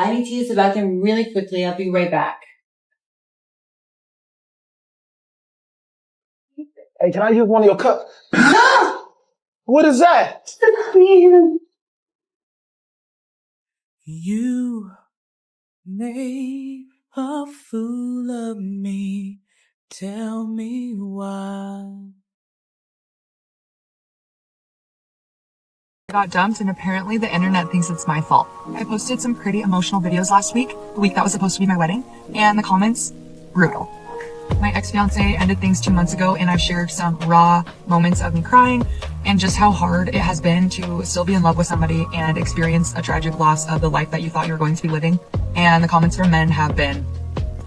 I need to use the bathroom really quickly. I'll be right back. Hey, can I use one of your cups? What is that? You made a fool of me. Tell me why. I got dumped and apparently the internet thinks it's my fault. I posted some pretty emotional videos last week, the week that was supposed to be my wedding, and the comments, brutal. My ex-fiance ended things 2 months ago and I've shared some raw moments of me crying and just how hard it has been to still be in love with somebody and experience a tragic loss of the life that you thought you were going to be living. And the comments from men have been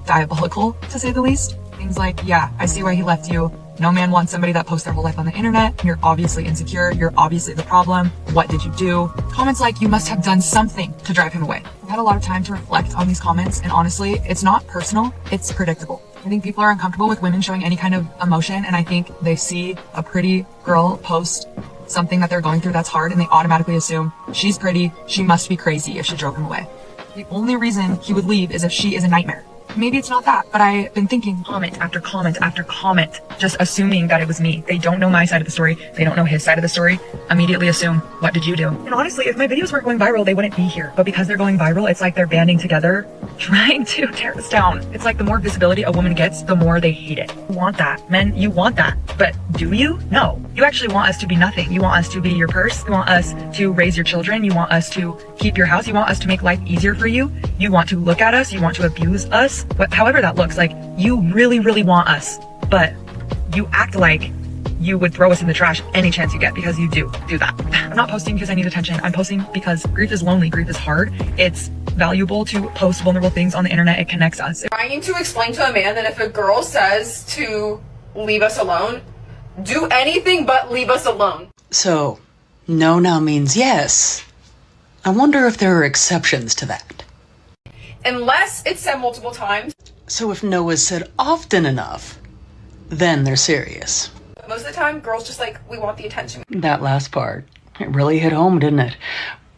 diabolical, to say the least. Things like, yeah, I see why he left you. No man wants somebody that posts their whole life on the internet. You're obviously insecure. You're obviously the problem. What did you do? Comments like, you must have done something to drive him away. I've had a lot of time to reflect on these comments, and honestly, it's not personal, it's predictable. I think people are uncomfortable with women showing any kind of emotion, and I think they see a pretty girl post something that they're going through that's hard, and they automatically assume she's pretty, she must be crazy if she drove him away. The only reason he would leave is if she is a nightmare. Maybe it's not that, but I've been thinking comment after comment after comment, just assuming that it was me. They don't know my side of the story. They don't know his side of the story. Immediately assume, what did you do? And honestly, if my videos weren't going viral, they wouldn't be here. But because they're going viral, it's like they're banding together, trying to tear us down. It's like the more visibility a woman gets, the more they hate it. You want that. Men, you want that. But do you? No. You actually want us to be nothing. You want us to be your purse. You want us to raise your children. You want us to keep your house. You want us to make life easier for you. You want to look at us. You want to abuse us. However that looks, like, you really, really want us. But you act like you would throw us in the trash any chance you get, because you do that. I'm not posting because I need attention. I'm posting because grief is lonely. Grief is hard. It's valuable to post vulnerable things on the internet. It connects us. Trying to explain to a man that if a girl says to leave us alone, do anything but leave us alone. So, no now means yes. I wonder if there are exceptions to that. Unless it's said multiple times. So if no is said often enough, then they're serious. But most of the time, girls just like, we want the attention. That last part, it really hit home, didn't it?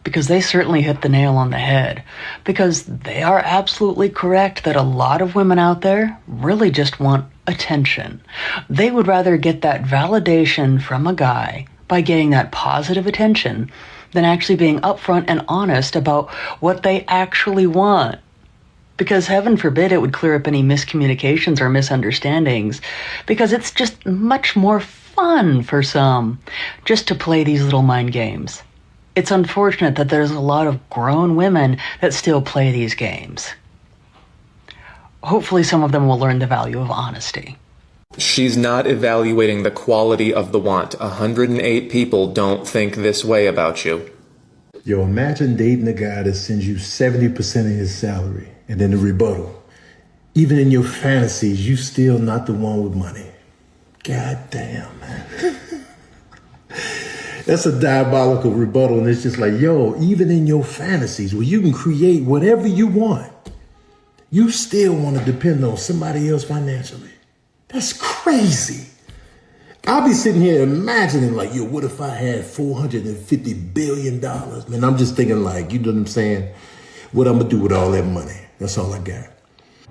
Because they certainly hit the nail on the head. Because they are absolutely correct that a lot of women out there really just want attention. They would rather get that validation from a guy by getting that positive attention than actually being upfront and honest about what they actually want. Because heaven forbid it would clear up any miscommunications or misunderstandings, because it's just much more fun for some just to play these little mind games. It's unfortunate that there's a lot of grown women that still play these games. Hopefully some of them will learn the value of honesty. She's not evaluating the quality of the want. 108 people don't think this way about you. Yo, imagine dating a guy that sends you 70% of his salary, and then the rebuttal. Even in your fantasies, you still not the one with money. God damn, man. That's a diabolical rebuttal, and it's just like, yo, even in your fantasies, where you can create whatever you want, you still want to depend on somebody else financially. That's crazy. I'll be sitting here imagining, like, yo, what if I had $450 billion? Man, I'm just thinking, like, you know what I'm saying? What I'm going to do with all that money? That's all I got.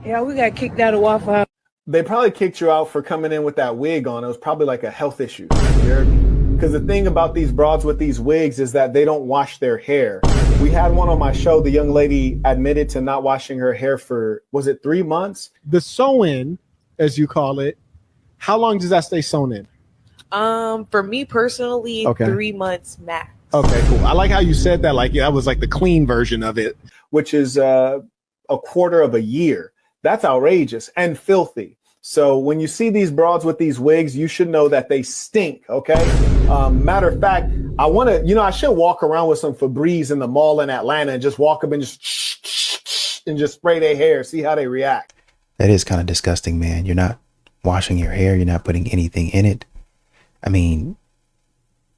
Yeah, we got kicked out of Waffle House. They probably kicked you out for coming in with that wig on. It was probably like a health issue. You heard me? Because the thing about these broads with these wigs is that they don't wash their hair. We had one on my show. The young lady admitted to not washing her hair for, was it 3 months? The sew-in, as you call it, how long does that stay sewn in? For me personally, okay. 3 months max. Okay, cool. I like how you said that. Like, that was like the clean version of it, which is a quarter of a year. That's outrageous and filthy. So when you see these broads with these wigs, you should know that they stink. Okay. Matter of fact, I should walk around with some Febreze in the mall in Atlanta and just walk up and just spray their hair, see how they react. That is kind of disgusting, man. You're not washing your hair. You're not putting anything in it. I mean,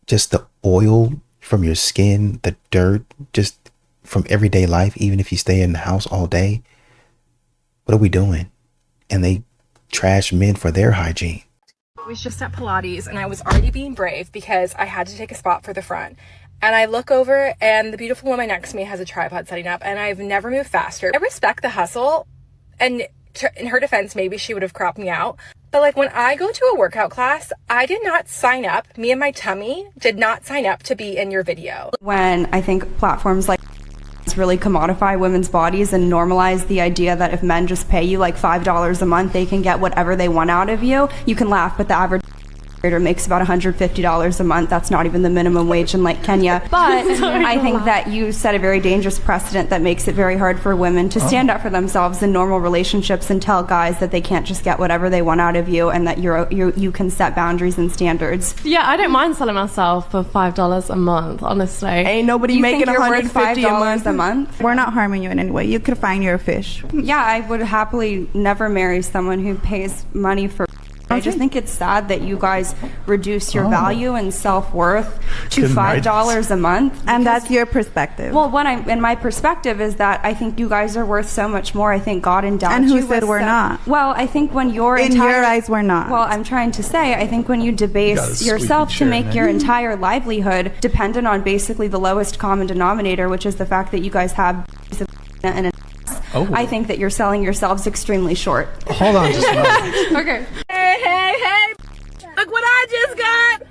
just the oil from your skin, the dirt, just from everyday life, even if you stay in the house all day. What are we doing? And they trash men for their hygiene. I was just at Pilates and I was already being brave because I had to take a spot for the front. and I look over and the beautiful woman next to me has a tripod setting up, and I've never moved faster. I respect the hustle, and in her defense, maybe she would have cropped me out. But like when I go to a workout class, I did not sign up. Me and my tummy did not sign up to be in your video. When I think platforms like really commodify women's bodies and normalize the idea that if men just pay you like $5 a month, they can get whatever they want out of you. You can laugh, but the average creator makes about $150 a month. That's not even the minimum wage in like Kenya. But I think that you set a very dangerous precedent that makes it very hard for women to stand up for themselves in normal relationships and tell guys that they can't just get whatever they want out of you, and that you can set boundaries and standards. Yeah, I don't mind selling myself for $5 a month, honestly. Ain't nobody making $150 a month. We're not harming you in any way. You could find your fish. Yeah, I would happily never marry someone who pays money for. I just think it's sad that you guys reduce your value and self-worth to $5 a month. And that's your perspective. Well, in my perspective is that I think you guys are worth so much more. I think God endowed and you who said we're not? Well, I think when you're in your eyes, we're not. Well, I'm trying to say, I think when you debase yourself to make your entire livelihood dependent on basically the lowest common denominator, which is the fact that you guys have and I think that you're selling yourselves extremely short. Hold on just a minute. Okay. Hey, look what I just got.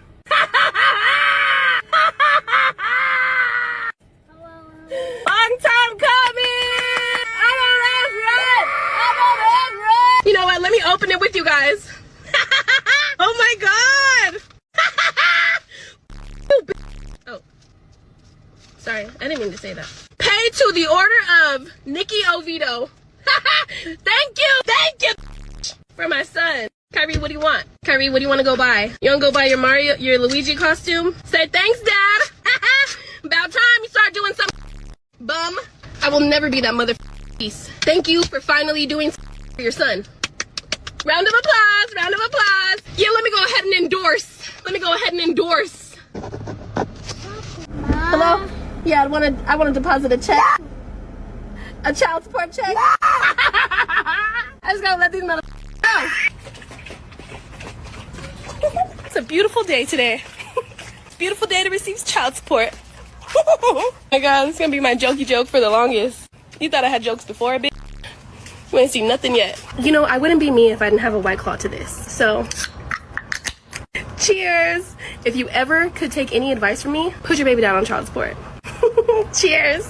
Long time coming. I know that's right. You know what? Let me open it with you guys. Oh my god! Oh. Sorry, I didn't mean to say that. Pay to the order of Nikki Oviedo. Thank you for my son. Kyrie, what do you want? Kyrie, what do you want to go buy? You want to go buy your Luigi costume? Say thanks, Dad. About time you start doing something, bum. I will never be that mother piece. Thank you for finally doing for your son. Round of applause, round of applause. Yeah, let me go ahead and endorse. Hello? Yeah, I want to deposit a check. A child support check. I just gotta let these motherfuckers know. It's a beautiful day today. It's a beautiful day to receive child support. Oh my god, this is gonna be my jokey joke for the longest. You thought I had jokes before, bitch? You ain't seen nothing yet. You know, I wouldn't be me if I didn't have a White Claw to this. So, cheers. If you ever could take any advice from me, put your baby down on child support. Cheers.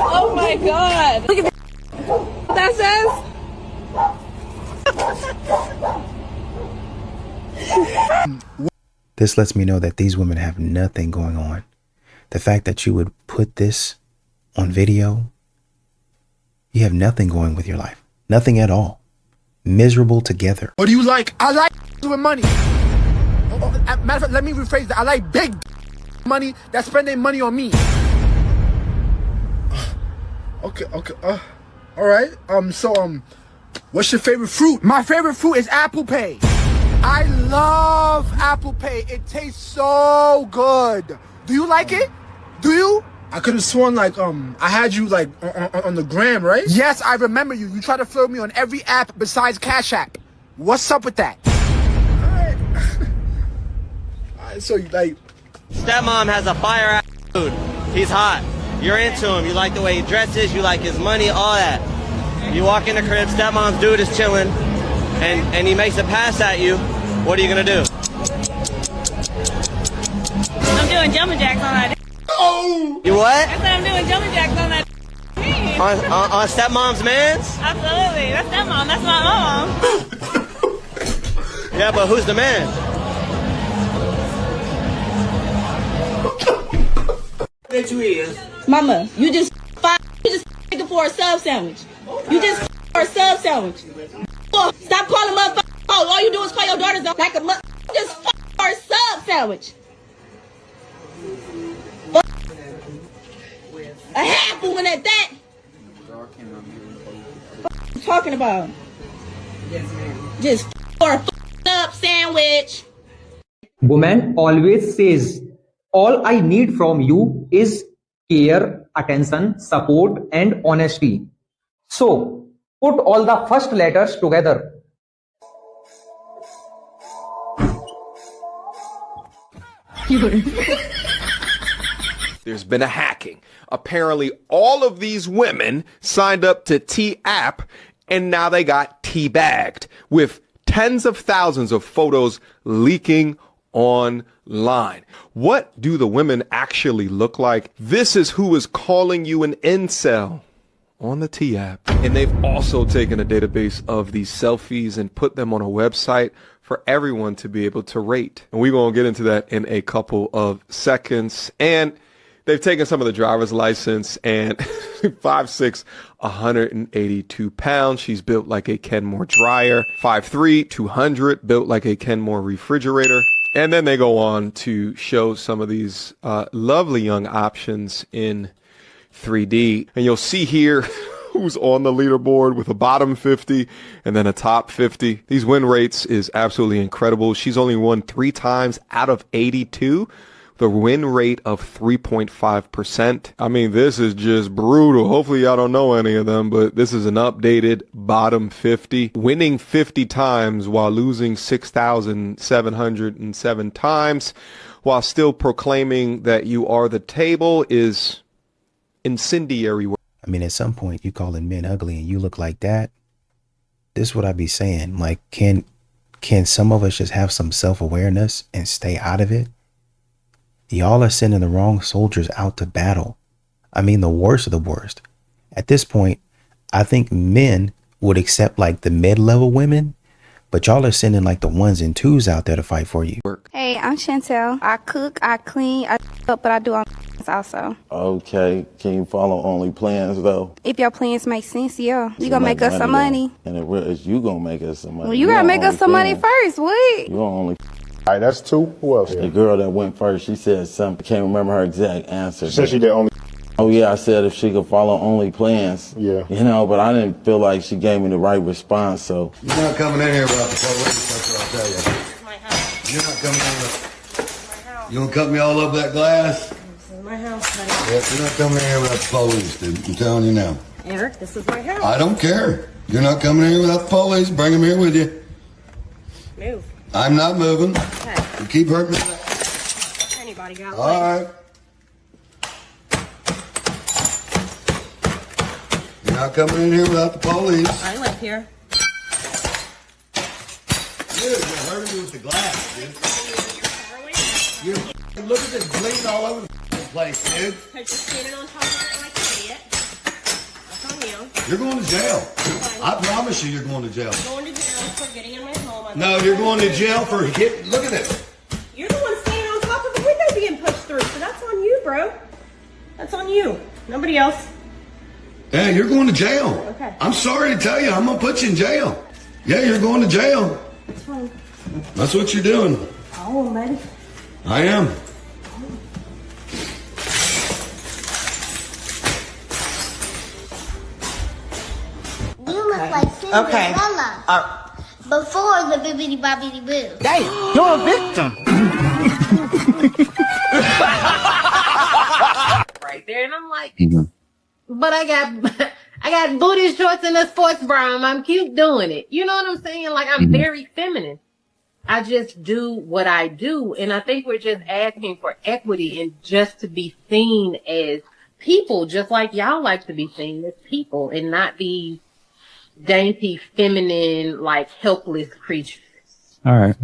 Oh my god. Oh my god. Look at that says. This lets me know that these women have nothing going on. The fact that you would put this on video, you have nothing going with your life. Nothing at all. Miserable together. What do you like? I like with money. Matter of fact, let me rephrase that. I like big money that spend their money on me. Okay. All right. What's your favorite fruit? My favorite fruit is Apple Pay. I love Apple Pay. It tastes so good. Do you like it? Do you? I could have sworn like I had you like on the gram, right? Yes, I remember you. You try to flirt me on every app besides Cash App. What's up with that? Alright, so you like Stepmom has a fire ass dude. He's hot. You're into him. You like the way he dresses, you like his money, all that. You walk in the crib, stepmom's dude is chilling, and he makes a pass at you. What are you gonna do? I'm doing jumping jacks on that. Oh! You what? I said I'm doing jumping jacks on that. On stepmom's mans? Absolutely. That's stepmom. That's my mom. Yeah, but who's the man? Bet you is. Mama, you just for a sub sandwich. You just for a sub sandwich. Stop calling motherfuckers. All you do is call your daughters up like a mother. Just for a sub sandwich. A half one at that. What you talking about? Yes, ma'am. Just for a sub sandwich. Woman always says, all I need from you is care attention, support, and honesty. So, put all the first letters together. There's been a hacking. Apparently, all of these women signed up to T-App, and now they got T-bagged with tens of thousands of photos leaking online. What do the women actually look like? This is who is calling you an incel on the T-App. And they've also taken a database of these selfies and put them on a website for everyone to be able to rate. And we're going to get into that in a couple of seconds. And they've taken some of the driver's license and 5'6", 182 pounds. She's built like a Kenmore dryer. 5'3", 200, built like a Kenmore refrigerator. And then they go on to show some of these lovely young options in 3D. And you'll see here who's on the leaderboard with a bottom 50 and then a top 50. These win rates is absolutely incredible. She's only won 3 times out of 82. The win rate of 3.5%. I mean, this is just brutal. Hopefully y'all don't know any of them, but this is an updated bottom 50. Winning 50 times while losing 6,707 times while still proclaiming that you are the table is incendiary. I mean, at some point you calling men ugly and you look like that. This is what I be saying. Like, can some of us just have some self-awareness and stay out of it? Y'all are sending the wrong soldiers out to battle. I mean, the worst of the worst. At this point, I think men would accept like the mid-level women, but y'all are sending like the 1s and 2s out there to fight for you. Hey, I'm Chantel. I cook, I clean, I but I do all also. Okay, can you follow only plans though? If your plans make sense, yeah. You gonna make us some money. And it is you gonna make us some money. Well, you gotta make us some money first, what? You only. All right, that's 2. Who else? The girl that went first, she said something. I can't remember her exact answer. She said she did only. Oh yeah, I said if she could follow only plans. Yeah. You know, but I didn't feel like she gave me the right response, so. You're not coming in here without the police, that's what I'll tell you. This is my house. You're not coming in with. This is my house. You gonna cut me all over that glass? This is my house, honey. Yeah, you're not coming in here without the police, dude. I'm telling you now. Eric, this is my house. I don't care. You're not coming in here without the police. Bring them here with you. Move. I'm not moving. Okay. You keep hurting me. Anybody got All right. You're not coming in here without the police. I live here. Dude, you're hurting me with the glass, dude. Look at this bleeding all over the place, dude. Because you're standing on top of it like an idiot. That's on you. You're going to jail. I promise you you're going to jail. I'm going to jail for getting in my home. No, you're going to jail for hit. Look at this. You're the one standing on top of the window being pushed through, so that's on you, bro. That's on you. Nobody else. Yeah, you're going to jail. Okay. I'm sorry to tell you, I'm going to put you in jail. Yeah, you're going to jail. That's fine. That's what you're doing. Oh, buddy. I am. You look like Cinderella. Before the bibbidi bobbidi boo. Damn, you're a victim. Right there, and I'm like, but I got booty shorts and a sports bra, and I'm cute doing it. You know what I'm saying? Like, I'm very feminine. I just do what I do, and I think we're just asking for equity and just to be seen as people, just like y'all like to be seen as people, and not these dainty, feminine, like helpless creatures. All right.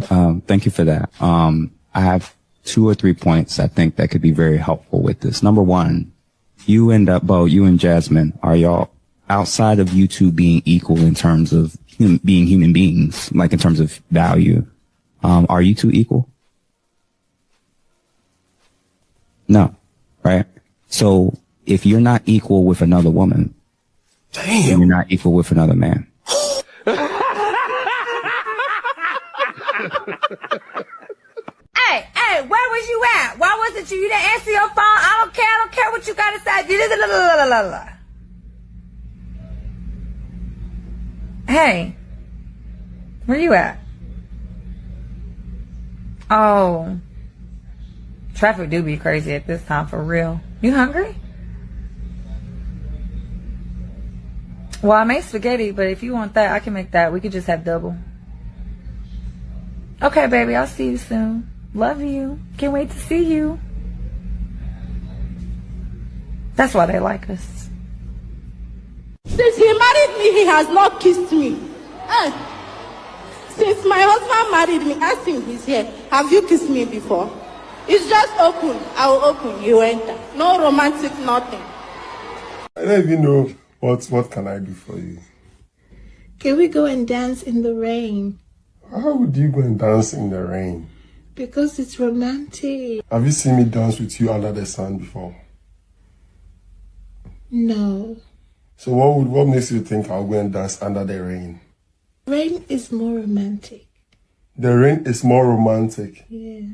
Thank you for that. I have 2 or 3 points I think that could be very helpful with this. Number one, you and Bo, you and Jasmine, are y'all outside of you two being equal in terms of being human beings, like in terms of value? Are you two equal? No, right? So if you're not equal with another woman, then you're not equal with another man. Hey, where was you at? Why wasn't you didn't answer your phone? I don't care what you gotta say. Hey, where you at? Oh, traffic do be crazy at this time, for real. You hungry? Well, I made spaghetti, but if you want that, I can make that. We could just have double. Okay, baby, I'll see you soon. Love you. Can't wait to see you. That's why they like us. Since he married me, he has not kissed me. Since my husband married me, ask him he's here. Have you kissed me before? It's just open. I will open. You enter. No romantic, nothing. I don't even know what can I do for you. Can we go and dance in the rain? How would you go and dance in the rain? Because it's romantic. Have you seen me dance with you under the sun before? No. So what makes you think I'll go and dance under the rain? Rain is more romantic. The rain is more romantic. Yeah.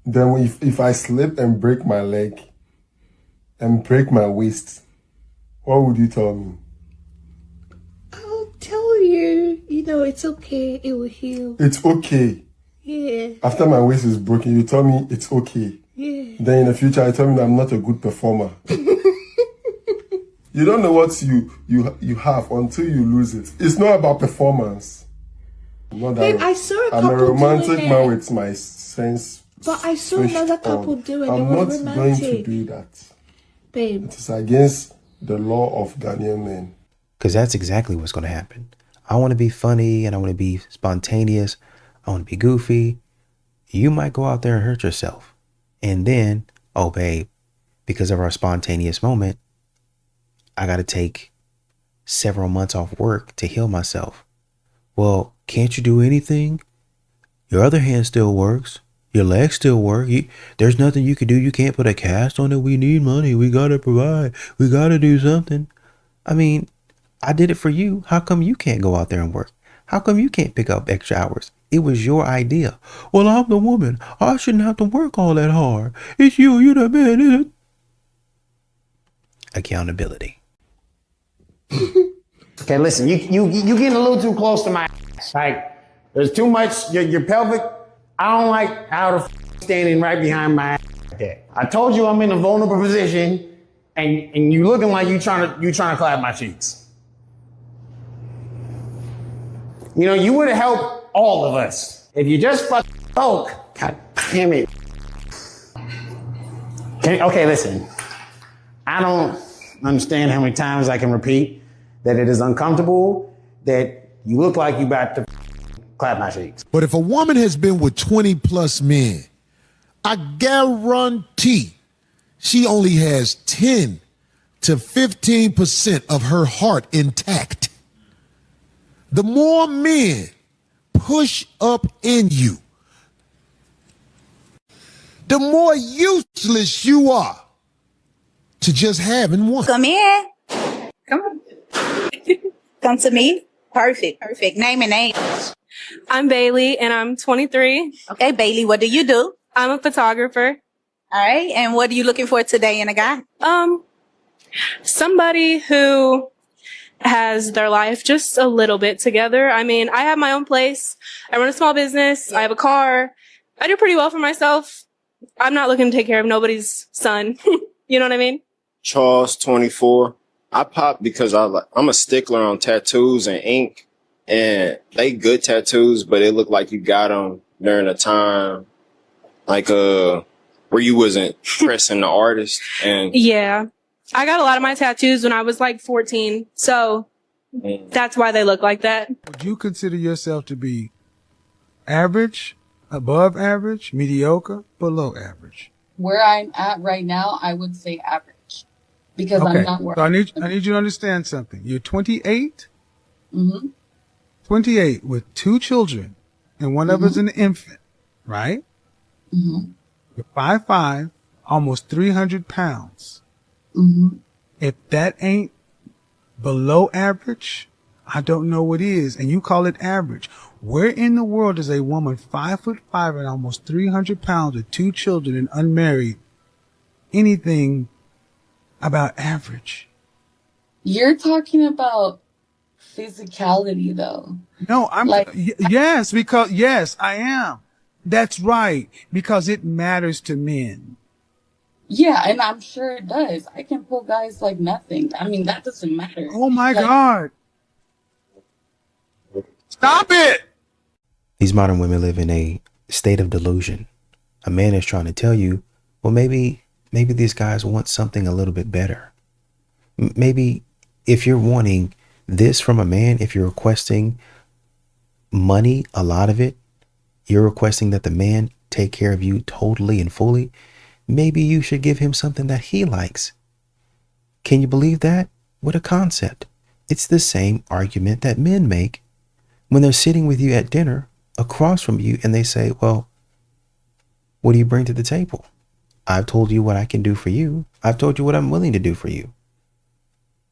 Then if I slip and break my leg and break my waist, what would you tell me? I'll tell you, it's okay. It will heal. It's okay. Yeah. After my waist is broken, you tell me it's okay. Yeah. Then in the future, I tell me that I'm not a good performer. You don't know what you have until you lose it. It's not about performance. Not that Babe, I saw a couple I'm a romantic doing man it. with my sense. But I saw another couple do it. I'm They were not romantic. going to do that. Babe. It is against the law of Ghanaian men. Because that's exactly what's going to happen. I want to be funny and I want to be spontaneous. I want to be goofy. You might go out there and hurt yourself. And then, oh, babe, because of our spontaneous moment, I got to take several months off work to heal myself. Well, can't you do anything? Your other hand still works. Your legs still work. There's nothing you can do. You can't put a cast on it. We need money. We got to provide. We got to do something. I mean, I did it for you. How come you can't go out there and work? How come you can't pick up extra hours? It was your idea. Well, I'm the woman. I shouldn't have to work all that hard. It's you. You're the man, isn't it? Accountability. Okay, listen, you getting a little too close to my ass. Like, there's too much, your pelvic, I don't like how the standing right behind my ass like that. I told you I'm in a vulnerable position, and you looking like you trying to clap my cheeks. You would have helped all of us. If you just spoke, God damn it. Okay, listen, I don't understand how many times I can repeat that it is uncomfortable, that you look like you about to clap my cheeks. But if a woman has been with 20 plus men, I guarantee she only has 10 to 15% of her heart intact. The more men push up in you, the more useless you are to just having one. Come in. Come on. Come to me. Perfect. Name and name. I'm Bailey and I'm 23. Okay, Bailey, what do you do? I'm a photographer. All right. And what are you looking for today in a guy? Somebody who has their life just a little bit together. I mean, I have my own place. I run a small business. I have a car. I do pretty well for myself. I'm not looking to take care of nobody's son. You know what I mean? Charles, 24. I pop because I'm a stickler on tattoos and ink, and they good tattoos, but it look like you got them during a time like where you wasn't pressing the artist. And yeah, I got a lot of my tattoos when I was like 14, so that's why they look like that. Would you consider yourself to be average, above average, mediocre, below average? Where I'm at right now, I would say average. Because okay. I'm not working. So I need you to understand something. You're 28. Mm-hmm. 28 with 2 children, and one of us an infant, right? Mm-hmm. You're 5'5", almost 300 pounds. Mm-hmm. If that ain't below average, I don't know what is. And you call it average. Where in the world is a woman 5'5" and almost 300 pounds with 2 children and unmarried anything about average? You're talking about physicality, though. No, I'm yes, because yes, I am. That's right, because it matters to men. Yeah, and I'm sure it does. I can pull guys like nothing. I mean, that doesn't matter. Oh my Like, God. Stop it! These modern women live in a state of delusion. A man is trying to tell you, well, maybe these guys want something a little bit better. Maybe if you're wanting this from a man, if you're requesting money, a lot of it, you're requesting that the man take care of you totally and fully, maybe you should give him something that he likes. Can you believe that? What a concept. It's the same argument that men make when they're sitting with you at dinner across from you and they say, well, what do you bring to the table? I've told you what I can do for you. I've told you what I'm willing to do for you.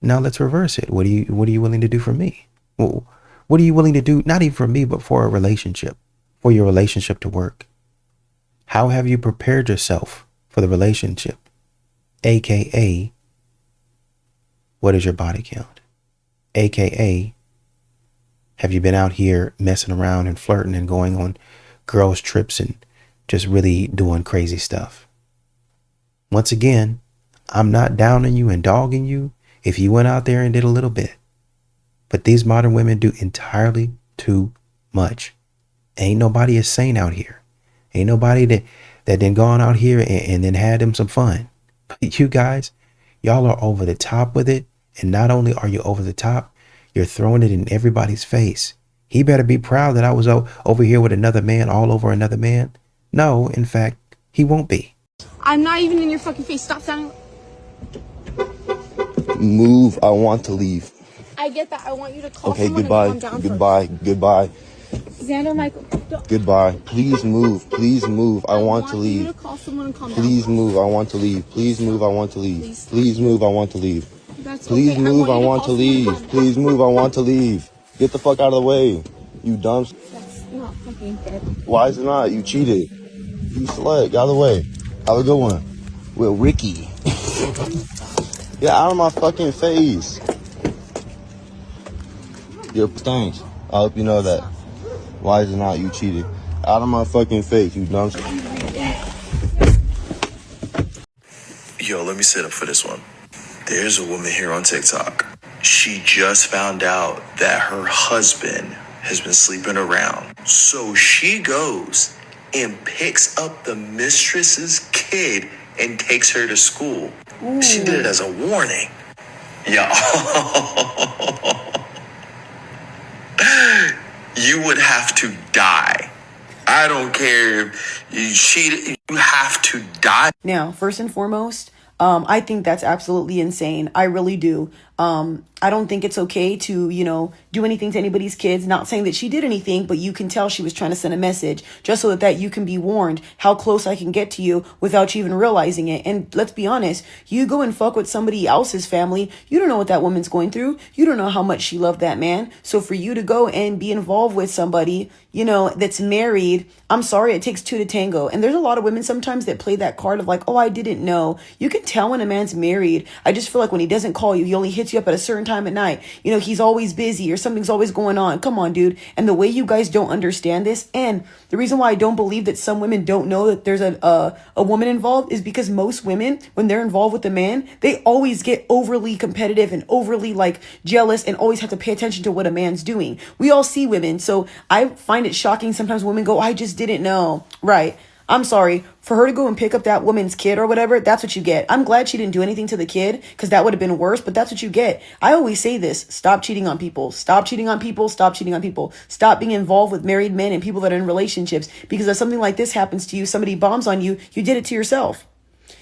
Now let's reverse it. What are you willing to do for me? Well, what are you willing to do, not even for me, but for a relationship, for your relationship to work? How have you prepared yourself for the relationship? AKA, what is your body count? AKA, have you been out here messing around and flirting and going on girls' trips and just really doing crazy stuff? Once again, I'm not downing you and dogging you if you went out there and did a little bit. But these modern women do entirely too much. Ain't nobody is sane out here. Ain't nobody that then gone out here and then had them some fun. But you guys, y'all are over the top with it. And not only are you over the top, you're throwing it in everybody's face. He better be proud that I was over here with another man all over another man. No, in fact, he won't be. I'm not even in your fucking face. Stop sounding. Move. I want to leave. I get that. I want you to call Okay, someone goodbye. and calm down Goodbye. Goodbye. first. Xander, Michael. Goodbye. Please move. Please move. I want to You leave. to call someone and calm Please down. move. I want to leave. Please move. I want to leave. Please move. I want to leave. That's Please okay. move. I you want to call someone and leave. calm down. Please move. I want to leave. Get the fuck out of the way. You dumb. That's not fucking fair. Why is it not? You cheated. You slut. Get out of the way. Have a good one. With Ricky. Get out of my fucking face. Thanks. I hope you know that. Why is it not? You cheated. Out of my fucking face, you dumb. Yo, let me set up for this one. There's a woman here on TikTok. She just found out that her husband has been sleeping around. So she goes and picks up the mistress's kid and takes her to school. Ooh. She did it as a warning. Yeah. You would have to die. I don't care if you cheated, you have to die. Now, first and foremost, I think that's absolutely insane. I really do. I don't think it's okay to, do anything to anybody's kids. Not saying that she did anything, but you can tell she was trying to send a message just so that you can be warned how close I can get to you without you even realizing it. And let's be honest, you go and fuck with somebody else's family. You don't know what that woman's going through. You don't know how much she loved that man. So for you to go and be involved with somebody, that's married, I'm sorry, it takes two to tango. And there's a lot of women sometimes that play that card of like, oh, I didn't know. You can tell when a man's married. I just feel like when he doesn't call you, he only hits you up at a certain time at night. He's always busy or something's always going on. Come on, dude. And the way you guys don't understand this, and the reason why I don't believe that some women don't know that there's a woman involved is because most women, when they're involved with a man, they always get overly competitive and overly jealous and always have to pay attention to what a man's doing. We all see women. So I find it shocking sometimes women go, I just didn't know. Right. I'm sorry. For her to go and pick up that woman's kid or whatever, that's what you get. I'm glad she didn't do anything to the kid because that would have been worse, but that's what you get. I always say this. Stop cheating on people. Stop cheating on people. Stop cheating on people. Stop being involved with married men and people that are in relationships because if something like this happens to you, somebody bombs on you, you did it to yourself.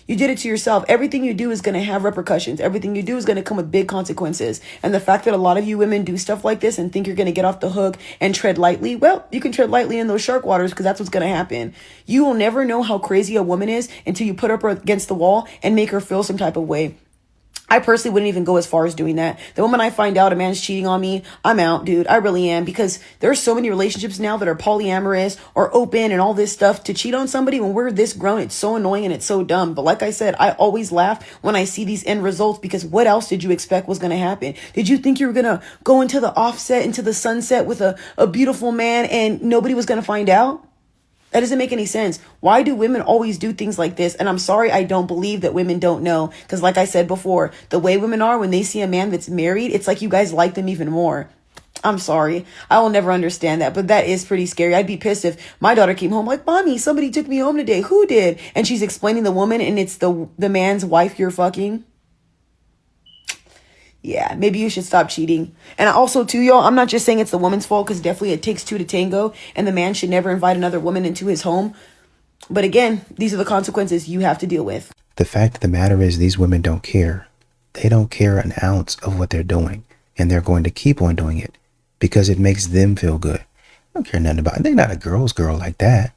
You did it to yourself. Everything you do is going to have repercussions. Everything you do is going to come with big consequences. And the fact that a lot of you women do stuff like this and think you're going to get off the hook and tread lightly, well, you can tread lightly in those shark waters because that's what's going to happen. You will never know how crazy a woman is until you put her up against the wall and make her feel some type of way. I personally wouldn't even go as far as doing that. The moment I find out a man's cheating on me, I'm out, dude. I really am, because there's so many relationships now that are polyamorous or open and all this stuff. To cheat on somebody when we're this grown, it's so annoying and it's so dumb. But like I said, I always laugh when I see these end results because what else did you expect was going to happen? Did you think you were going to go into the offset, into the sunset with a beautiful man and nobody was going to find out? That doesn't make any sense. Why do women always do things like this? And I'm sorry, I don't believe that women don't know. Because like I said before, the way women are when they see a man that's married, it's like you guys like them even more. I'm sorry. I will never understand that. But that is pretty scary. I'd be pissed if my daughter came home like, Mommy, somebody took me home today. Who did? And she's explaining the woman and it's the man's wife you're fucking. Yeah, maybe you should stop cheating. And also, too, y'all, I'm not just saying it's the woman's fault, because definitely it takes two to tango, and the man should never invite another woman into his home. But again, these are the consequences you have to deal with. The fact of the matter is these women don't care. They don't care an ounce of what they're doing, and they're going to keep on doing it because it makes them feel good. I don't care nothing about it. They're not a girl's girl like that.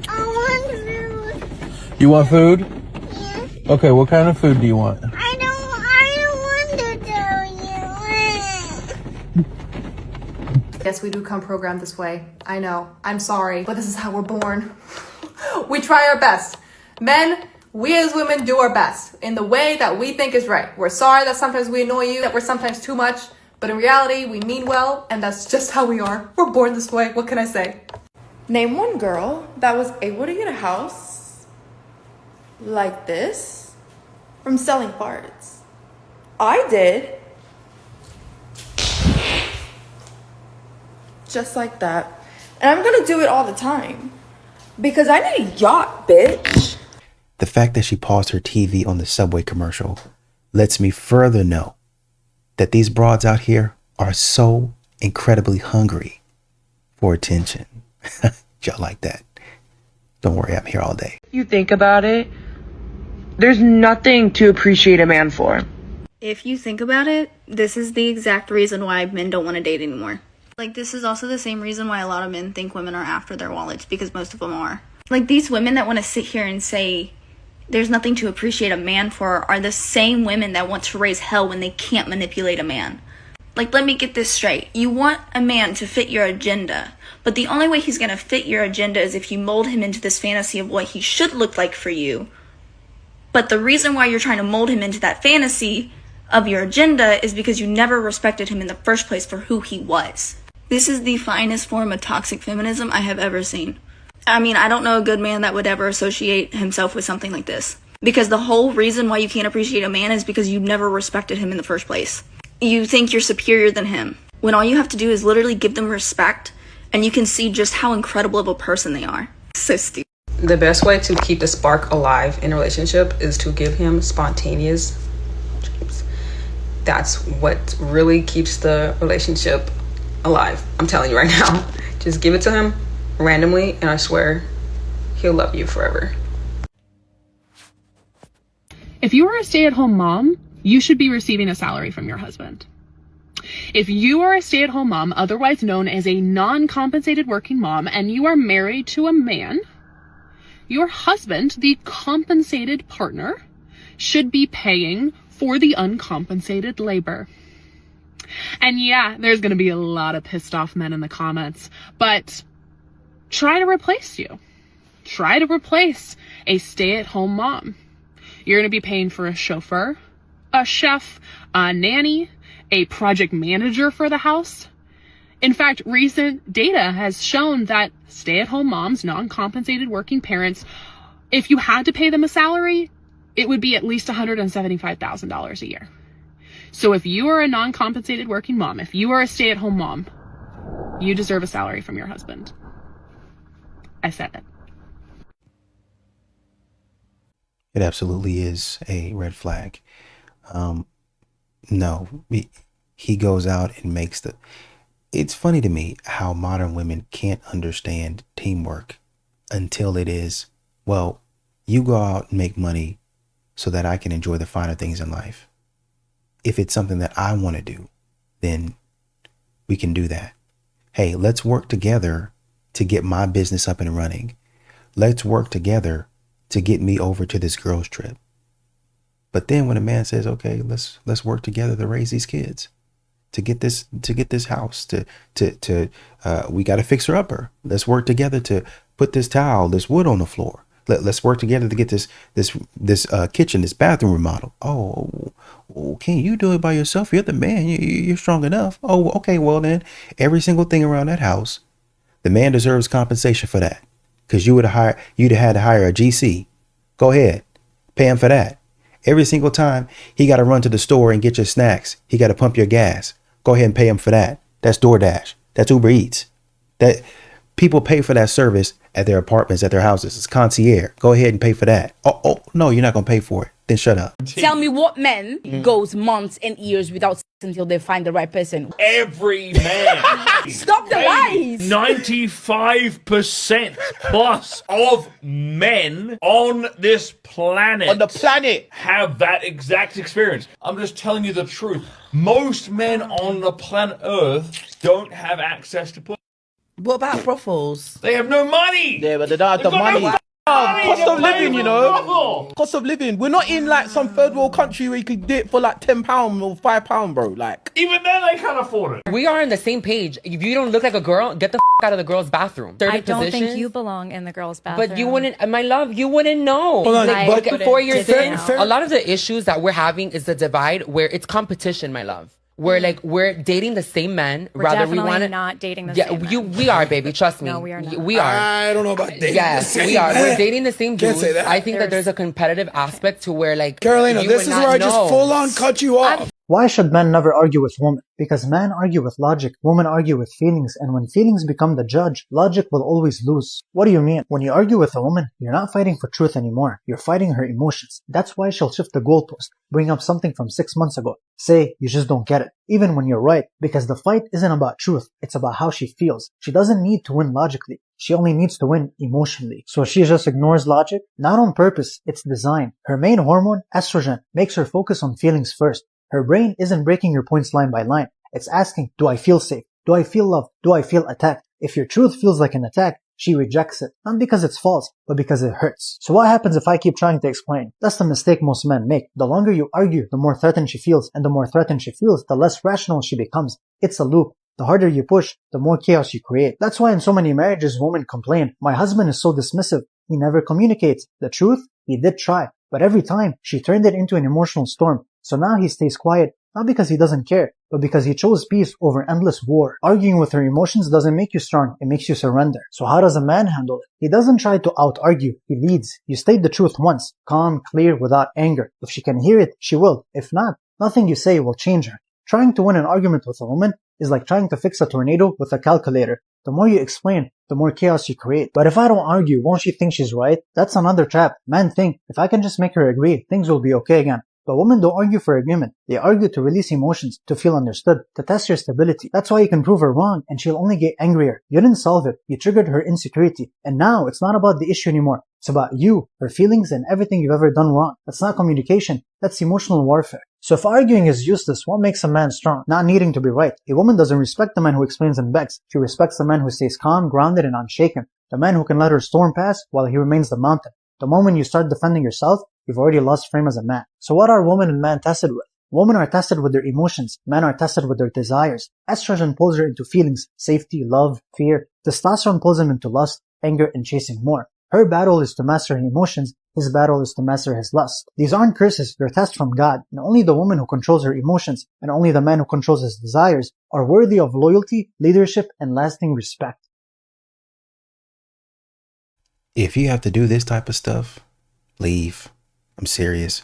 I want food. You want food? Yeah. Okay, what kind of food do you want? I don't want to tell you. Yes, we do come programmed this way. I know. I'm sorry, but this is how we're born. We try our best. Men, we as women do our best in the way that we think is right. We're sorry that sometimes we annoy you, that we're sometimes too much, but in reality, we mean well, and that's just how we are. We're born this way. What can I say? Name one girl that was able to get a house like this from selling parts. I did. Just like that. And I'm gonna do it all the time. Because I need a yacht, bitch. The fact that she paused her TV on the Subway commercial lets me further know that these broads out here are so incredibly hungry for attention. Y'all like that? Don't worry, I'm here all day. You think about it, there's nothing to appreciate a man for. If you think about it, this is the exact reason why men don't want to date anymore. Like, this is also the same reason why a lot of men think women are after their wallets, because most of them are. Like, these women that want to sit here and say there's nothing to appreciate a man for are the same women that want to raise hell when they can't manipulate a man. Like, let me get this straight. You want a man to fit your agenda, but the only way he's going to fit your agenda is if you mold him into this fantasy of what he should look like for you. But the reason why you're trying to mold him into that fantasy of your agenda is because you never respected him in the first place for who he was. This is the finest form of toxic feminism I have ever seen. I mean, I don't know a good man that would ever associate himself with something like this. Because the whole reason why you can't appreciate a man is because you never respected him in the first place. You think you're superior than him, when all you have to do is literally give them respect, and you can see just how incredible of a person they are. So stupid. The best way to keep the spark alive in a relationship is to give him spontaneous dreams. That's what really keeps the relationship alive. I'm telling you right now. Just give it to him randomly, and I swear he'll love you forever. If you are a stay-at-home mom, you should be receiving a salary from your husband. If you are a stay-at-home mom, otherwise known as a non-compensated working mom, and you are married to a man, your husband, the compensated partner, should be paying for the uncompensated labor. And yeah, there's going to be a lot of pissed off men in the comments, but try to replace you. Try to replace a stay-at-home mom. You're going to be paying for a chauffeur, a chef, a nanny, a project manager for the house. In fact, recent data has shown that stay-at-home moms, non-compensated working parents, if you had to pay them a salary, it would be at least $175,000 a year. So if you are a non-compensated working mom, if you are a stay-at-home mom, you deserve a salary from your husband. I said it. It absolutely is a red flag. No, he goes out and makes the... It's funny to me how modern women can't understand teamwork until it is, well, you go out and make money so that I can enjoy the finer things in life. If it's something that I want to do, then we can do that. Hey, let's work together to get my business up and running. Let's work together to get me over to this girls trip. But then when a man says, okay, let's work together to raise these kids, to get this house, we got to fix her upper. Let's work together to put this towel, this wood on the floor. Let's work together to get this kitchen, this bathroom remodeled. Oh, can you do it by yourself? You're the man. You're strong enough. Oh, okay. Well then, every single thing around that house, the man deserves compensation for that, because you'd have had to hire a GC. Go ahead, pay him for that. Every single time he got to run to the store and get your snacks, he got to pump your gas. Go ahead and pay him for that. That's DoorDash. That's Uber Eats. That people pay for that service at their apartments, at their houses. It's concierge. Go ahead and pay for that. Oh, no, you're not gonna pay for it. Then shut up. Tell me what man goes months and years without sex until they find the right person. Every man. Stop the lies. 95% plus of men on this planet. On the planet. Have that exact experience. I'm just telling you the truth. Most men on the planet Earth don't have access to pussy. What about brothels? They have no money. Yeah, but they don't have the money. Cost of living, you know. Cost of living. We're not in like some third world country where you could do it for like £10 or £5, bro. Like even then, they can't afford it. We are on the same page. If you don't look like a girl, get the out of the girl's bathroom. I don't think you belong in the girl's bathroom. But you wouldn't, my love. You wouldn't know. Hold on, like, but 4 years in, fair. a lot of the issues that we're having is the divide where it's competition, my love. We're dating the same men. We're definitely not dating the same men. We are, baby. Trust me. No, we are not. We are. I don't know about dating. Yes, the same we are. men. We're dating the same Can't dudes. say that. I think that there's a competitive aspect to where like Carolina, you this would is not where I just know. full on cut you off. Why should men never argue with women? Because men argue with logic, women argue with feelings, and when feelings become the judge, logic will always lose. What do you mean? When you argue with a woman, you're not fighting for truth anymore. You're fighting her emotions. That's why she'll shift the goalpost, bring up something from 6 months ago, say you just don't get it, even when you're right, because the fight isn't about truth, it's about how she feels. She doesn't need to win logically. She only needs to win emotionally. So she just ignores logic? Not on purpose, it's design. Her main hormone, estrogen, makes her focus on feelings first. Her brain isn't breaking your points line by line. It's asking, do I feel safe? Do I feel loved? Do I feel attacked? If your truth feels like an attack, she rejects it. Not because it's false, but because it hurts. So what happens if I keep trying to explain? That's the mistake most men make. The longer you argue, the more threatened she feels, and the more threatened she feels, the less rational she becomes. It's a loop. The harder you push, the more chaos you create. That's why in so many marriages, women complain, my husband is so dismissive. He never communicates. The truth? He did try. But every time, she turned it into an emotional storm. So now he stays quiet, not because he doesn't care, but because he chose peace over endless war. Arguing with her emotions doesn't make you strong, it makes you surrender. So how does a man handle it? He doesn't try to out-argue, he leads. You state the truth once, calm, clear, without anger. If she can hear it, she will. If not, nothing you say will change her. Trying to win an argument with a woman is like trying to fix a tornado with a calculator. The more you explain, the more chaos you create. But if I don't argue, won't she think she's right? That's another trap. Men think, if I can just make her agree, things will be okay again. But women don't argue for agreement. They argue to release emotions, to feel understood, to test your stability. That's why you can prove her wrong and she'll only get angrier. You didn't solve it. You triggered her insecurity. And now it's not about the issue anymore. It's about you, her feelings, and everything you've ever done wrong. That's not communication. That's emotional warfare. So if arguing is useless, what makes a man strong? Not needing to be right. A woman doesn't respect the man who explains and begs. She respects the man who stays calm, grounded, and unshaken. The man who can let her storm pass while he remains the mountain. The moment you start defending yourself, you've already lost frame as a man. So what are women and men tested with? Women are tested with their emotions. Men are tested with their desires. Estrogen pulls her into feelings, safety, love, fear. Testosterone pulls him into lust, anger, and chasing more. Her battle is to master her emotions. His battle is to master his lust. These aren't curses, they're tests from God. And only the woman who controls her emotions, and only the man who controls his desires, are worthy of loyalty, leadership, and lasting respect. If you have to do this type of stuff, leave. I'm serious.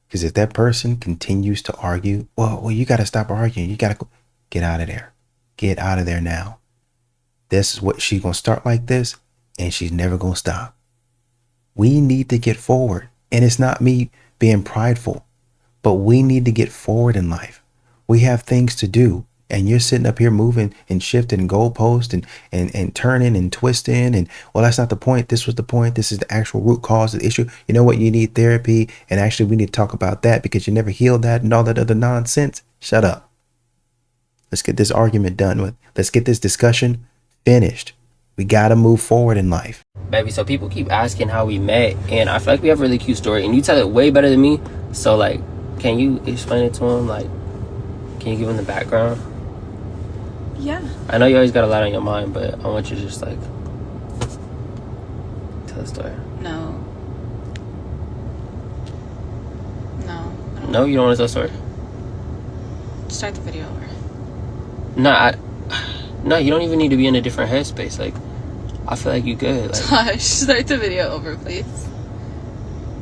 Because if that person continues to argue, well, you got to stop arguing. You got to get out of there. Get out of there now. This is what she's going to start like this, and she's never going to stop. We need to get forward. And it's not me being prideful, but we need to get forward in life. We have things to do. And you're sitting up here moving and shifting and goalposts and turning and twisting. And well, that's not the point. This was the point. This is the actual root cause of the issue. You know what? You need therapy. And actually, we need to talk about that because you never healed that and all that other nonsense. Shut up. Let's get this argument done with. Let's get this discussion finished. We got to move forward in life. Baby, so people keep asking how we met. And I feel like we have a really cute story. And you tell it way better than me. So, like, can you explain it to him? Like, can you give him the background? Yeah. I know you always got a lot on your mind, but I want you to just like tell the story. No. No, you don't want to tell the story? Start the video over. No, you don't even need to be in a different headspace. Like, I feel like you could. Like, Tosh, start the video over, please.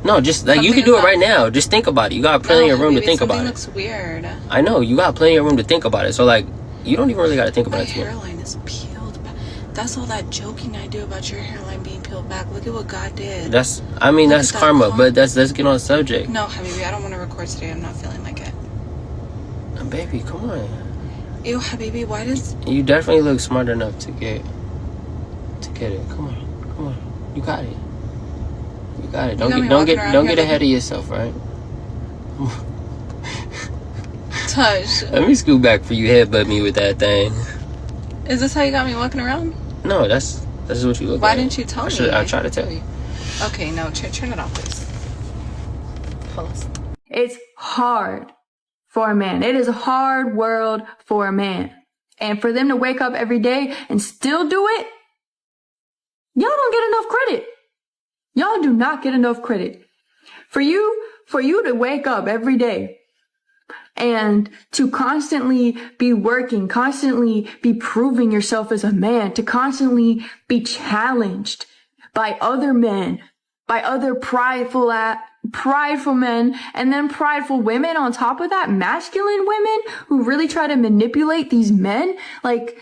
no, just like you can do it right now. Just think about it. You got plenty of room to think about it. Looks weird. I know you got plenty of room to think about it. So like, you don't even really got to think about My it too much. hairline is peeled back. That's all that joking I do about your hairline being peeled back. Look at what God did. That's karma. But let's get on the subject. No, Habibi, I don't want to record today. I'm not feeling like it. Baby, come on. Ew, Habibi, why does... You definitely look smart enough to get it. Come on. You got it. You got it. Don't get ahead of yourself, right? Tosh. Let me scoot back for you headbutt me with that thing. Is this how you got me walking around? No, that's what you look like. Why didn't you tell me? I tried to tell you. Okay, no, turn it off, please. Close. It's hard for a man. It is a hard world for a man. And for them to wake up every day and still do it, y'all don't get enough credit. Y'all do not get enough credit. For you to wake up every day and to constantly be working, constantly be proving yourself as a man, to constantly be challenged by other men, by other prideful men, and then prideful women on top of that, masculine women who really try to manipulate these men. Like,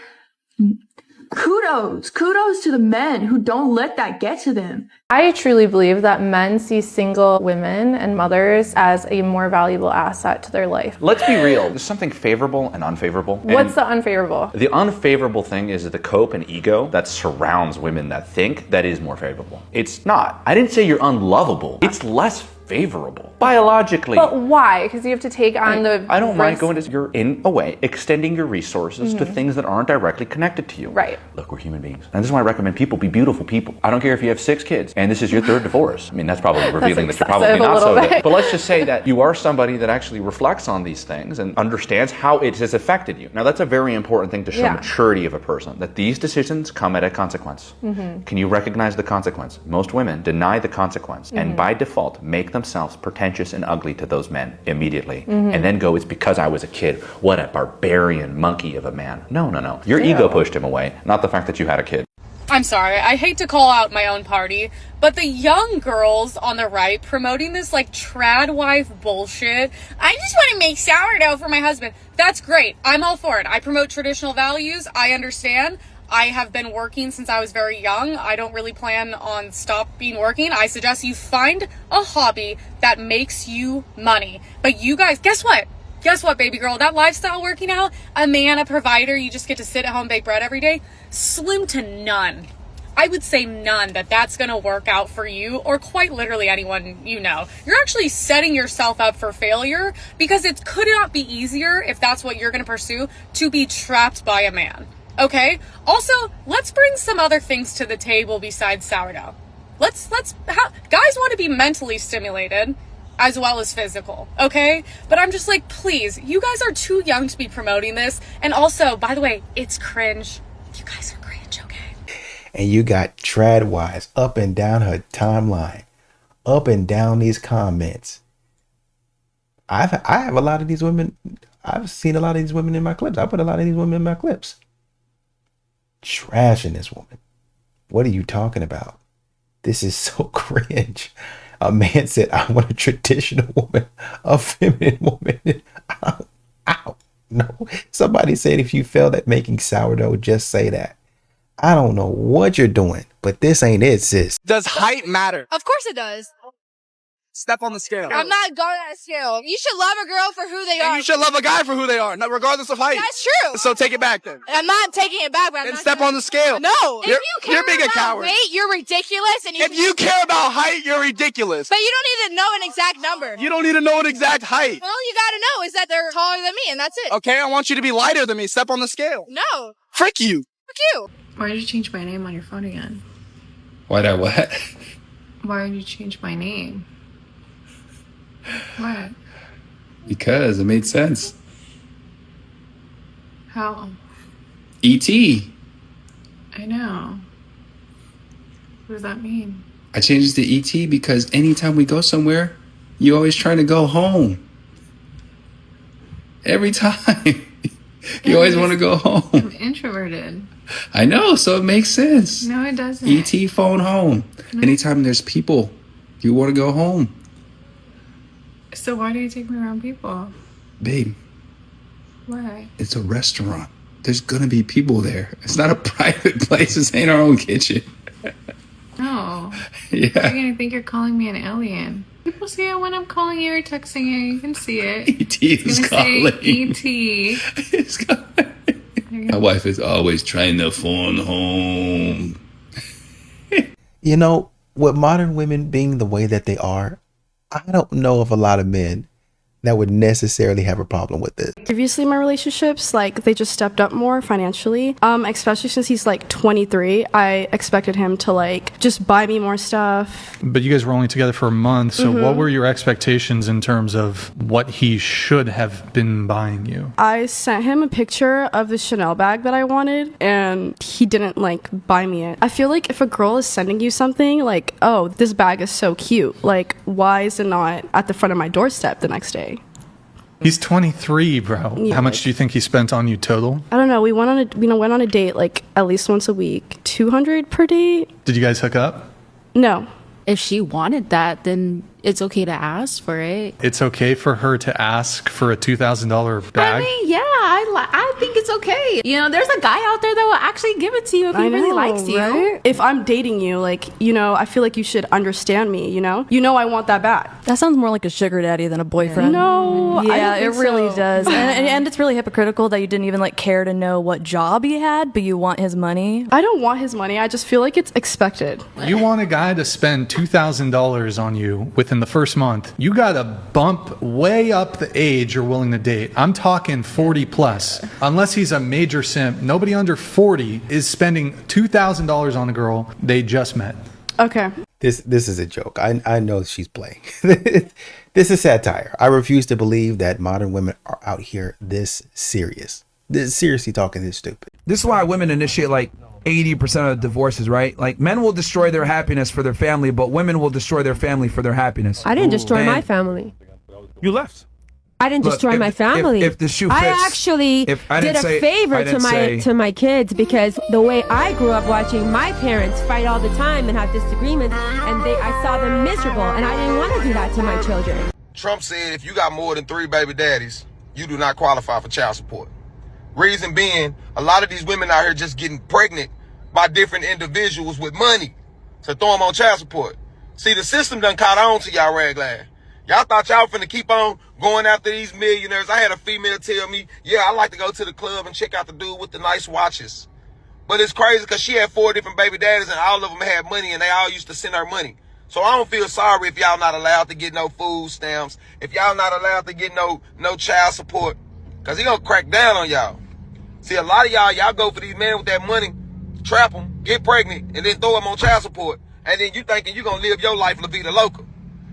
kudos to the men who don't let that get to them. I truly believe that men see single women and mothers as a more valuable asset to their life. Let's be real. There's something favorable and unfavorable. What's the unfavorable? The unfavorable thing is the cope and ego that surrounds women that think that is more favorable. It's not. I didn't say you're unlovable. It's less favorable biologically. But why? Because you have to take on the I don't mind risk. going to, you're in a way extending your resources to things that aren't directly connected to you. Right. Look, we're human beings. And this is why I recommend people be beautiful people. I don't care if you have 6 kids and this is your 3rd divorce. I mean, that's probably revealing that you're probably not so good. But let's just say that you are somebody that actually reflects on these things and understands how it has affected you. Now, that's a very important thing to show maturity of a person, that these decisions come at a consequence. Can you recognize the consequence? Most women deny the consequence and by default make themselves pretentious and ugly to those men immediately and then go, it's because I was a kid. What a barbarian monkey of a man. No. Your ego pushed him away, not the fact that you had a kid. I'm sorry, I hate to call out my own party, but the young girls on the right promoting this like trad wife bullshit. I just want to make sourdough for my husband. That's great. I'm all for it. I promote traditional values. I understand. I have been working since I was very young. I don't really plan on stopping working. I suggest you find a hobby that makes you money. But you guys, guess what? Guess what, baby girl? That lifestyle working out, a man, a provider, you just get to sit at home, bake bread every day, slim to none. I would say none that's going to work out for you or quite literally anyone you know. You're actually setting yourself up for failure because it could not be easier, if that's what you're going to pursue, to be trapped by a man. Okay? Also, let's bring some other things to the table besides sourdough. Guys want to be mentally stimulated as well as physical, okay? But I'm just like, please, you guys are too young to be promoting this. And also, by the way, it's cringe. You guys are cringe, okay? And you got Tradwise up and down her timeline, up and down these comments. I have a lot of these women. I've seen a lot of these women in my clips. I put a lot of these women in my clips. Trashing this woman. What are you talking about? This is so cringe. A man said, I want a traditional woman, a feminine woman. Ow. No. Somebody said, if you failed at making sourdough, just say that. I don't know what you're doing, but this ain't it, sis. Does height matter? Of course it does. Step on the scale. I'm not going on a scale. You should love a girl for who they are. And you should love a guy for who they are, regardless of height. That's true. So take it back then. I'm not taking it back, but I'm and not step on the scale. No. If you care you're being about a coward. weight, you're ridiculous. And if you care about height, you're ridiculous. But you don't need to know an exact number. You don't need to know an exact height. All you gotta know is that they're taller than me, and that's it. Okay, I want you to be lighter than me. Step on the scale. No. Frick you. Frick you. Why did you change my name on your phone again? Why'd I what? Why did you change my name? What? Because it made sense. How? E.T. I know. What does that mean? I changed it to E.T. because anytime we go somewhere, you're always trying to go home. Every time. You always want to go home. I'm introverted. I know, so it makes sense. No, it doesn't. ET phone home. Anytime there's people, you want to go home. So why do you take me around people? Babe, Why? it's a restaurant. There's gonna be people there. It's not a private place. This ain't our own kitchen. No. Yeah. They're gonna think you're calling me an alien. People see it when I'm calling you or texting you. You can see it. ET is calling. Say ET. My wife is always trying to phone home. You know, with modern women being the way that they are, I don't know of a lot of men that would necessarily have a problem with this. Previously, my relationships, like, they just stepped up more financially. Especially since he's like 23, I expected him to like just buy me more stuff. But you guys were only together for a month, so what were your expectations in terms of what he should have been buying you? I sent him a picture of the Chanel bag that I wanted, and he didn't like buy me it. I feel like if a girl is sending you something like, oh, this bag is so cute, like, why is it not at the front of my doorstep the next day? He's 23, bro. Yeah, How much do you think he spent on you total? I don't know. We went on a date like at least once a week. 200 per date? Did you guys hook up? No. If she wanted that, then it's okay to ask for it. It's okay for her to ask for a $2,000 bag? I mean, yeah, I think it's okay. You know, there's a guy out there that will actually give it to you if he really likes you. Right? If I'm dating you, like, you know, I feel like you should understand me, you know? You know I want that bag. That sounds more like a sugar daddy than a boyfriend. No, I yeah, don't it think really so. does. And it's really hypocritical that you didn't even like care to know what job he had, but you want his money. I don't want his money. I just feel like it's expected. You want a guy to spend $2,000 on you within the first month. You got to bump way up the age you're willing to date. I'm talking 40 plus. Unless he's a major simp, nobody under 40 is spending $2,000 on a girl they just met. Okay. This is a joke. I know she's playing. This is satire. I refuse to believe that modern women are out here this serious. This seriously talking this stupid. This is why women initiate like 80% of divorces, right? Like, men will destroy their happiness for their family, but women will destroy their family for their happiness. I didn't destroy my family. You left. I didn't destroy my family. If the shoe fits, I actually did a favor to my kids, because the way I grew up watching my parents fight all the time and have disagreements, and I saw them miserable, and I didn't want to do that to my children. Trump said if you got more than 3 baby daddies, you do not qualify for child support. Reason being, a lot of these women out here just getting pregnant by different individuals with money to throw them on child support. See, the system done caught on to y'all raglan. Y'all thought y'all finna keep on going after these millionaires. I had a female tell me, yeah, I like to go to the club and check out the dude with the nice watches. But it's crazy because she had 4 different baby daddies and all of them had money and they all used to send her money. So I don't feel sorry if y'all not allowed to get no food stamps, if y'all not allowed to get no child support, because he gonna crack down on y'all. See, a lot of y'all go for these men with that money, trap them, get pregnant, and then throw them on child support. And then you thinking you gonna live your life La Vida Loca.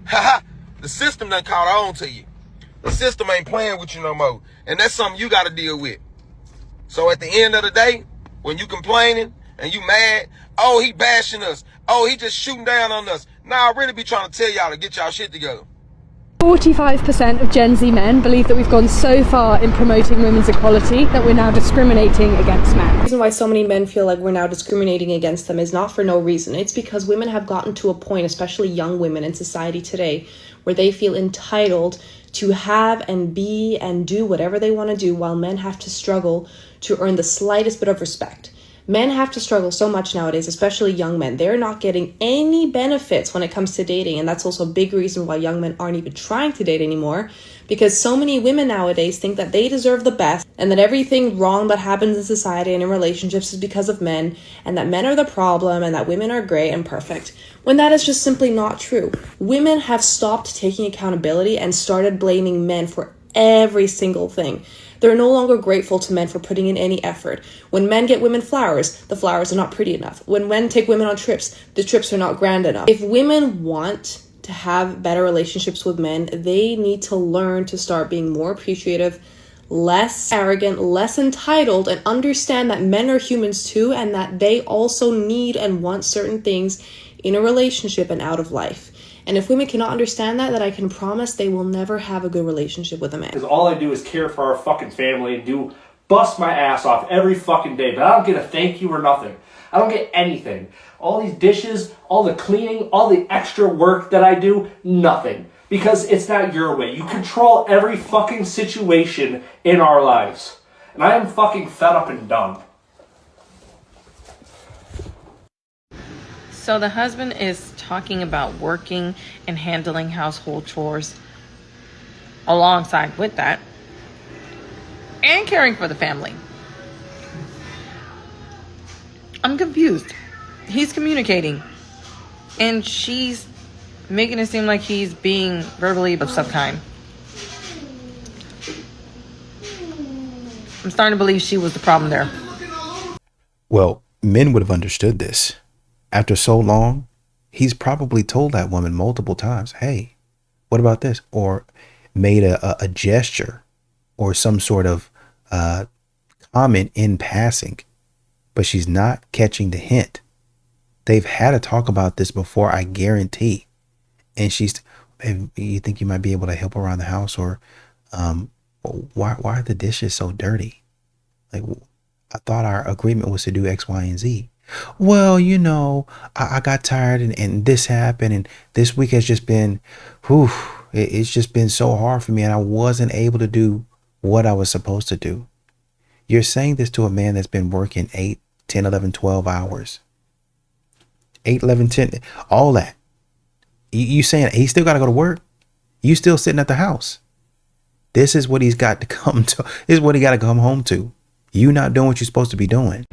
Haha, the system done caught on to you. The system ain't playing with you no more. And that's something you gotta deal with. So at the end of the day, when you complaining and you mad, oh, he bashing us. Oh, he just shooting down on us. Nah, I really be trying to tell y'all to get y'all shit together. 45% of Gen Z men believe that we've gone so far in promoting women's equality that we're now discriminating against men. The reason why so many men feel like we're now discriminating against them is not for no reason. It's because women have gotten to a point, especially young women in society today, where they feel entitled to have and be and do whatever they want to do, while men have to struggle to earn the slightest bit of respect. Men have to struggle so much nowadays, especially young men. They're not getting any benefits when it comes to dating. And that's also a big reason why young men aren't even trying to date anymore. Because so many women nowadays think that they deserve the best and that everything wrong that happens in society and in relationships is because of men, and that men are the problem and that women are great and perfect. When that is just simply not true. Women have stopped taking accountability and started blaming men for every single thing. They're no longer grateful to men for putting in any effort. When men get women flowers, the flowers are not pretty enough. When men take women on trips, the trips are not grand enough. If women want to have better relationships with men, they need to learn to start being more appreciative, less arrogant, less entitled, and understand that men are humans too, and that they also need and want certain things in a relationship and out of life. And if women cannot understand that, then I can promise they will never have a good relationship with a man. Because all I do is care for our fucking family and do bust my ass off every fucking day, but I don't get a thank you or nothing. I don't get anything. All these dishes, all the cleaning, all the extra work that I do, nothing. Because it's not your way. You control every fucking situation in our lives. And I am fucking fed up and done. So the husband is talking about working and handling household chores alongside with that and caring for the family. I'm confused. He's communicating and she's making it seem like he's being verbally of some kind. I'm starting to believe she was the problem there. Well, men would have understood this. After so long, he's probably told that woman multiple times, hey, what about this? Or made a gesture or some sort of comment in passing, but she's not catching the hint. They've had a talk about this before, I guarantee. And she's, hey, you think you might be able to help around the house? Or why are the dishes so dirty? Like, I thought our agreement was to do X, Y, and Z. Well, you know, I got tired and this happened, and this week has just been, it's just been so hard for me, and I wasn't able to do what I was supposed to do. You're saying this to a man that's been working 8, 10, 11, 12 hours. 8, 11, 10, all that. You saying he still got to go to work? You still sitting at the house. This is what he's got to come to. This is what he got to come home to. You not doing what you're supposed to be doing.